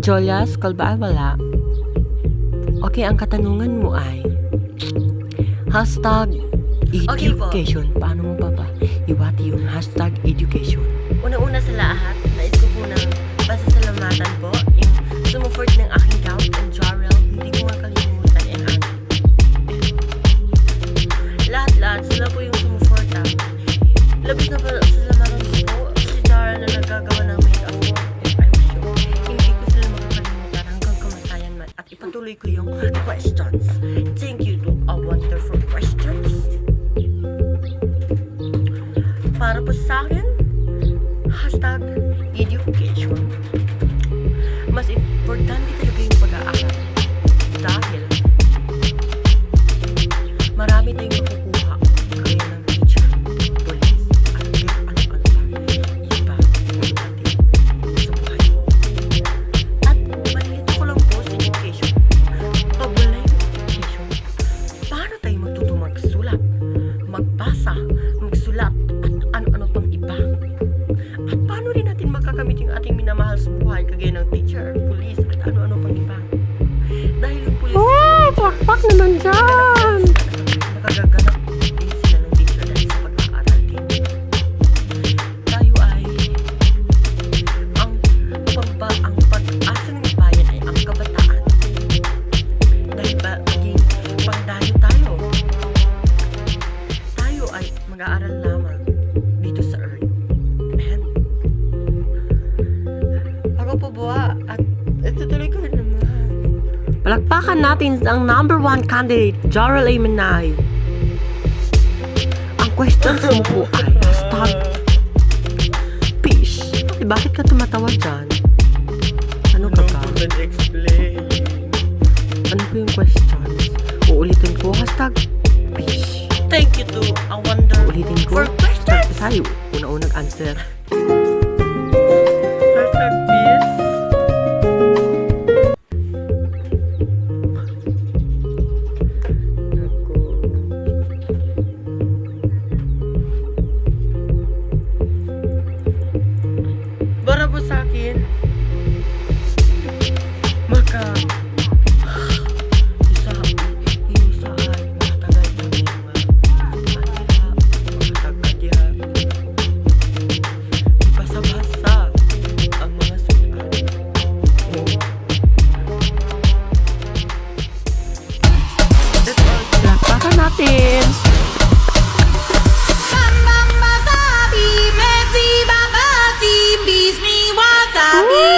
Jolias, kalba wala. Okay, ang katanungan mo ay hashtag education. Paano mo pa iwati yung hashtag education? Una-una sa lahat, nais ko po ng pasasalamatan po yung sumufort ng aking count and Jarrell. Hindi ko makalimutan and Annie. Lahat-lahat, sila po yung sumuporta. Labis na pasasalamatan po si Jarrell na nagagawa ng make-up ko. And I'm sure, hindi ko sila makakalimutan hanggang kamatayan man. At ipatuloy ko yung questions. Thank you to a wonderful questions. Para po sa akin, hashtag education. Mas importante talaga yung pag-aaral. Dahil marami tayong makukuha kaya ng teacher, police, at ano-ano pa. Iba natin sa buhay mo. At malilito ko lang po sa education. Pabula yung education. Paano tayo matuto magsulat, magbasa, magsulat, at ano-ano pang iba? At paano rin natin makakamit yung ating minamahal sa buhay kagaya ng teacher, police, at ano-ano pang iba? Dahil yung police Pakpak naman dyan! nakagaganap din sila ng teacher dahil sa pag-aaral din. Tayo ay ang pag-asa ng bayan ay ang kabataan. Dahil ba maging pangdayo tayo? Tayo ay mag-aaral lamang dito sa earth. And ako po buha at itutuloy ko naman. Palakpakan natin ang number 1 candidate, Jarrell A. Manay. Ang questions mo po ay hashtag fish. Bakit ka tumatawa dyan? Ano ka ba? Explain. Ano po yung questions? Uulitin ko, hashtag fish. Thank you to a wonder Uulitin ko, for questions. tayo. Una-unang answer. Hashtag peace. Para po sa akin, isa ay matagal kami matagkadya, basa-basa ang mga sulat. That's all. Palakpakan natin. Wasabi, Messi, Bagasi, Bismi, Wasabi.